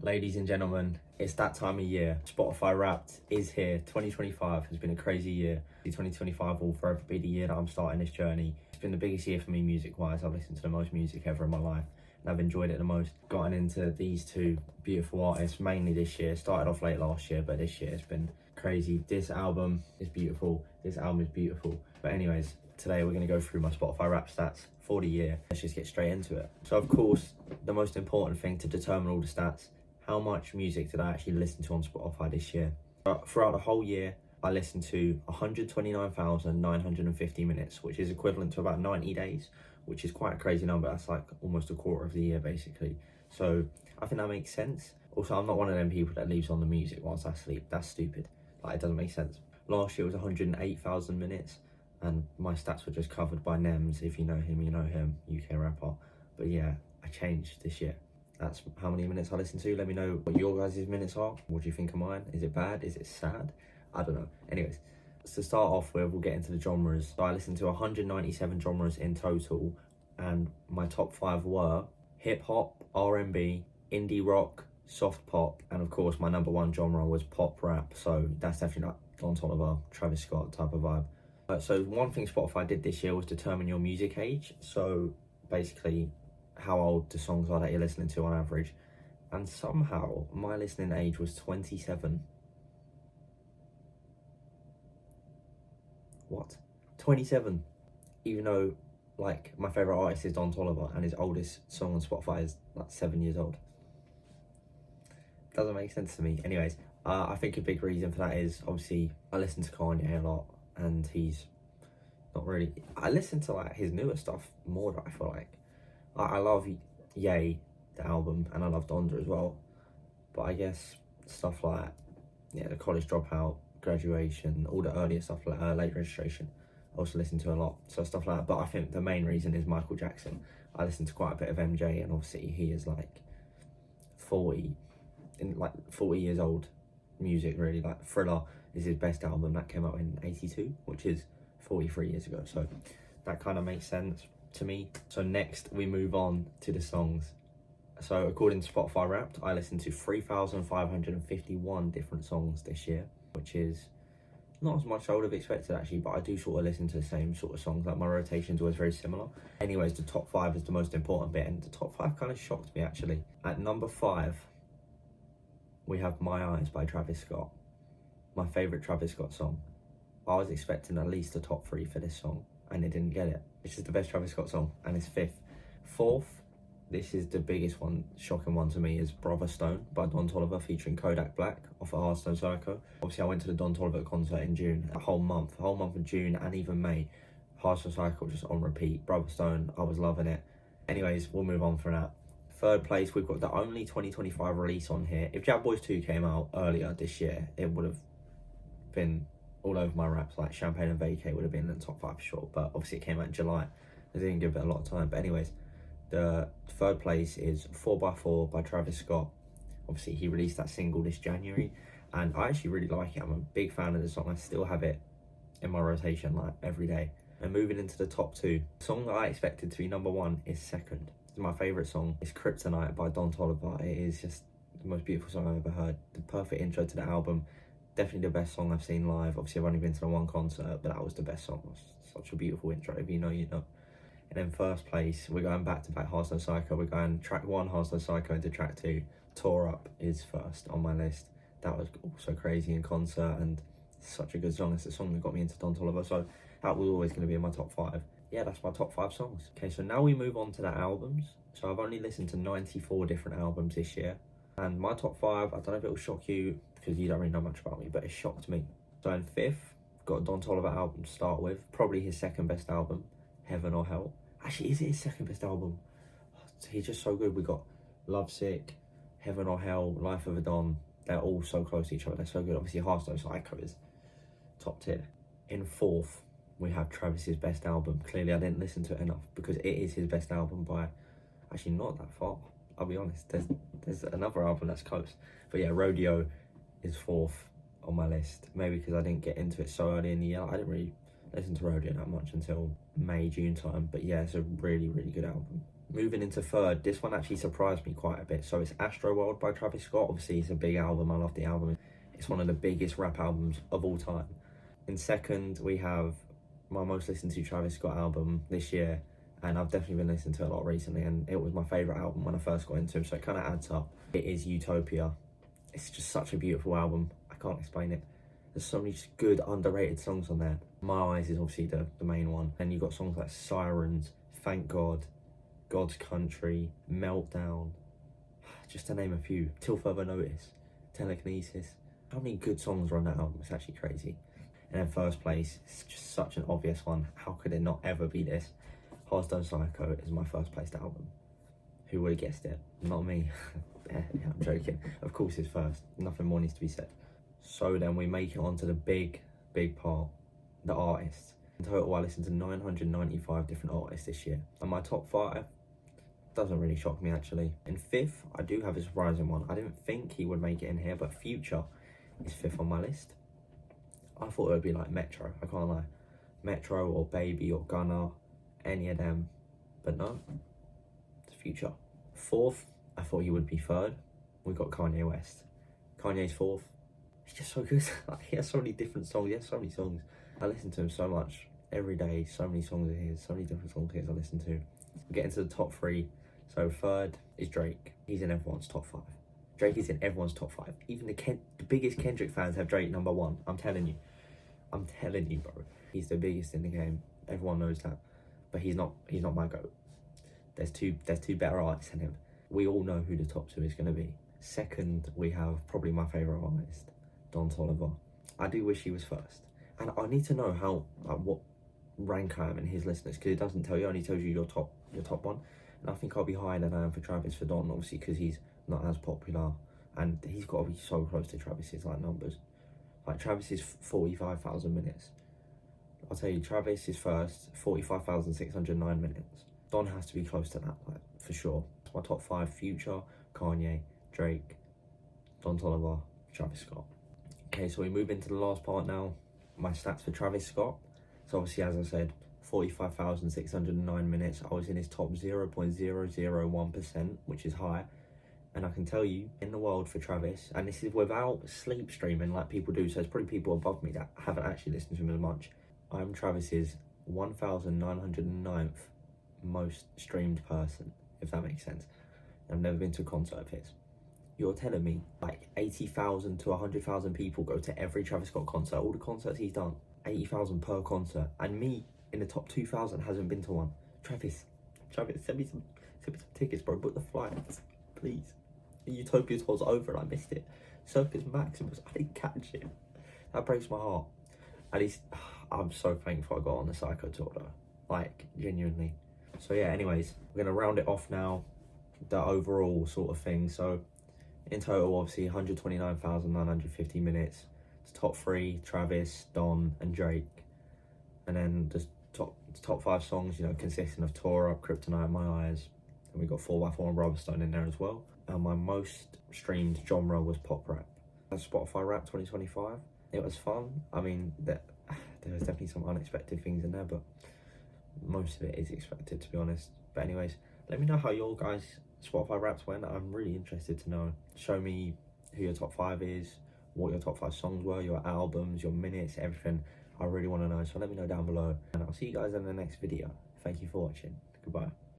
Ladies and gentlemen, it's that time of year. Spotify Wrapped is here. 2025 has been a crazy year. 2025 will forever be the year that I'm starting this journey. It's been the biggest year for me music-wise. I've listened to the most music ever in my life, and I've enjoyed it the most. Gotten into these two beautiful artists mainly this year. Started off late last year, but this year it's been crazy. This album is beautiful. This album is beautiful. But anyways, today we're going to go through my Spotify Wrapped stats for the year. Let's just get straight into it. So of course, the most important thing to determine all the stats: how much music did I actually listen to on Spotify this year? Throughout the whole year, I listened to 129,950 minutes, which is equivalent to about 90 days, which is quite a crazy number. That's like almost a quarter of the year, basically. So I think that makes sense. Also, I'm not one of them people that leaves on the music whilst I sleep. That's stupid. Like, it doesn't make sense. Last year was 108,000 minutes, and my stats were just covered by Nems. If you know him, you know him, UK rapper. But yeah, I changed this year. That's how many minutes I listen to. Let me know what your guys' minutes are. What do you think of mine? Is it bad? Is it sad? I don't know. Anyways, to start off with, we'll get into the genres. So I listened to 197 genres in total, and my top 5 were hip-hop, R&B, indie rock, soft pop, and of course my number 1 genre was pop rap. So that's definitely like Don Toliver, Travis Scott type of vibe. So one thing Spotify did this year was determine your music age. So basically, how old the songs are that you're listening to on average, and somehow my listening age was 27. What? 27? Even though, like, my favourite artist is Don Toliver and his oldest song on Spotify is like 7 years old. Doesn't make sense to me. Anyways, I think a big reason for that is obviously I listen to Kanye a lot, and he's not really, I listen to like his newer stuff more, I feel like. I love Ye, the album, and I love Donda as well. But I guess stuff like, yeah, the College Dropout, Graduation, all the earlier stuff like Late Registration, I also listen to a lot. So stuff like that. But I think the main reason is Michael Jackson. I listen to quite a bit of MJ, and obviously he is like 40 years old music, really. Like Thriller is his best album. That came out in 82, which is 43 years ago. So that kind of makes sense to me. So next we move on to the songs. So according to Spotify Wrapped, I listened to 3,551 different songs this year, which is not as much as I would have expected actually, but I do sort of listen to the same sort of songs. Like, my rotation's always very similar. Anyways, the top 5 is the most important bit, and the top 5 kind of shocked me actually. At number 5, we have My Eyes by Travis Scott. My favourite Travis Scott song. I was expecting at least a top 3 for this song, and it didn't get it. This is the best Travis Scott song, and it's 5th. 4th, this is the biggest one, shocking one to me, is Brother Stone by Don Toliver featuring Kodak Black off of Hearthstone Psycho. Obviously, I went to the Don Toliver concert in June, the whole month of June and even May. Hearthstone Psycho just on repeat. Brother Stone, I was loving it. Anyways, we'll move on from that. 3rd place, we've got the only 2025 release on here. If Jab Boys 2 came out earlier this year, it would have been all over my raps. Like Champagne and Vacay would have been in the top 5 for sure, but obviously it came out in July. I didn't give it a lot of time. But anyways, the 3rd place is 4x4 by Travis Scott. Obviously he released that single this January, and I actually really like it. I'm a big fan of the song. I still have it in my rotation like every day. And moving into the top 2, the song that I expected to be number 1 is second. It's my favourite song. It's Kryptonite by Don Toliver. It is just the most beautiful song I've ever heard. The perfect intro to the album. Definitely the best song I've seen live. Obviously, I've only been to the one concert, but that was the best song. It was such a beautiful intro. If you know, you know. And then 1st place, we're going back to back Hearthstone Psycho. We're going track 1, Hearthstone Psycho, into track 2. Tore Up is 1st on my list. That was also crazy in concert, and such a good song. It's the song that got me into Don Toliver, so that was always going to be in my top 5. Yeah, that's my top 5 songs. Okay, so now we move on to the albums. So I've only listened to 94 different albums this year. And my top 5, I don't know if it will shock you because you don't really know much about me, but it shocked me. So in 5th, got a Don Toliver album to start with. Probably his 2nd best album, Heaven or Hell. Actually, is it his 2nd best album? He's just so good. We got Lovesick, Heaven or Hell, Life of a Don. They're all so close to each other. They're so good. Obviously, Hearthstone Psycho is top tier. In 4th, we have Travis's best album. Clearly, I didn't listen to it enough because it is his best album by actually not that far. I'll be honest, there's another album that's close. But yeah, Rodeo is 4th on my list. Maybe because I didn't get into it so early in the year. I didn't really listen to Rodeo that much until May, June time. But yeah, it's a really, really good album. Moving into third, this one actually surprised me quite a bit. So it's Astroworld by Travis Scott. Obviously, it's a big album. I love the album. It's one of the biggest rap albums of all time. In second, we have my most listened to Travis Scott album this year, and I've definitely been listening to it a lot recently, and it was my favourite album when I first got into him, so it kind of adds up. It is Utopia. It's just such a beautiful album. I can't explain it. There's so many just good, underrated songs on there. My Eyes is obviously the main one, and you've got songs like Sirens, Thank God, God's Country, Meltdown, just to name a few. Till Further Notice, Telekinesis. How many good songs are on that album? It's actually crazy. And then first place, it's just such an obvious one. How could it not ever be this? Hearthstone Psycho is my first placed album. Who would have guessed it? Not me. Yeah, I'm joking. Of course it's first. Nothing more needs to be said. So then we make it onto the big part, the artists. In total, I listened to 995 different artists this year. And my top 5 doesn't really shock me, actually. In 5th, I do have a surprising one. I didn't think he would make it in here, but Future is 5th on my list. I thought it would be like Metro, I can't lie. Metro or Baby or Gunna, any of them. But no, it's Future. 4th, I thought he would be 3rd. We got Kanye West. Kanye's 4th. He's just so good. Like, he has so many different songs. He has so many songs. I listen to him so much every day. So many songs of his. So many different songs of his I listen to. We get into the top 3. So 3rd is Drake. He's in everyone's top 5. Drake is in everyone's top 5. Even the biggest Kendrick fans have Drake number 1. I'm telling you. I'm telling you, bro. He's the biggest in the game. Everyone knows that. But he's not my GOAT. There's two better artists than him. We all know who the top 2 is going to be. 2nd, we have probably my favourite artist, Don Toliver. I do wish he was 1st. And I need to know what rank I am in his listeners, because it doesn't tell you, it only tells you your top one. And I think I'll be higher than I am for Travis for Don, obviously, because he's not as popular. And he's got to be so close to Travis's numbers. Like Travis is 45,000 minutes. I'll tell you, Travis is 1st, 45,609 minutes. Don has to be close to that, for sure. My top 5: Future, Kanye, Drake, Don Toliver, Travis Scott. Okay, so we move into the last part now. My stats for Travis Scott. So obviously, as I said, 45,609 minutes. I was in his top 0.001%, which is high. And I can tell you, in the world for Travis, and this is without sleep streaming like people do, so there's probably people above me that haven't actually listened to him as much. I'm Travis's 1,909th most streamed person, if that makes sense. I've never been to a concert of his. You're telling me like 80,000 to 100,000 people go to every Travis Scott concert, all the concerts he's done, 80,000 per concert, and me in the top 2,000 hasn't been to one. Travis, send me some tickets, bro. Book the flights, please. The Utopia tour's over and I missed it. Circus Maximus, I didn't catch it. That breaks my heart. At least, I'm so thankful I got on the Psycho tour though. Like, genuinely. So yeah, anyways, we're going to round it off now. The overall sort of thing. So, in total, obviously, 129,950 minutes. It's top 3, Travis, Don, and Drake. And then the top 5 songs, consisting of Tore Up, Kryptonite, My Eyes. And we got 4x4 and Rubberstone in there as well. And my most streamed genre was pop rap. That's Spotify Rap 2025. It was fun. I mean, there was definitely some unexpected things in there, but most of it is expected, to be honest. But anyways, let me know how your guys' Spotify Raps went. I'm really interested to know. Show me who your top 5 is, what your top 5 songs were, your albums, your minutes, everything. I really want to know, so let me know down below. And I'll see you guys in the next video. Thank you for watching. Goodbye.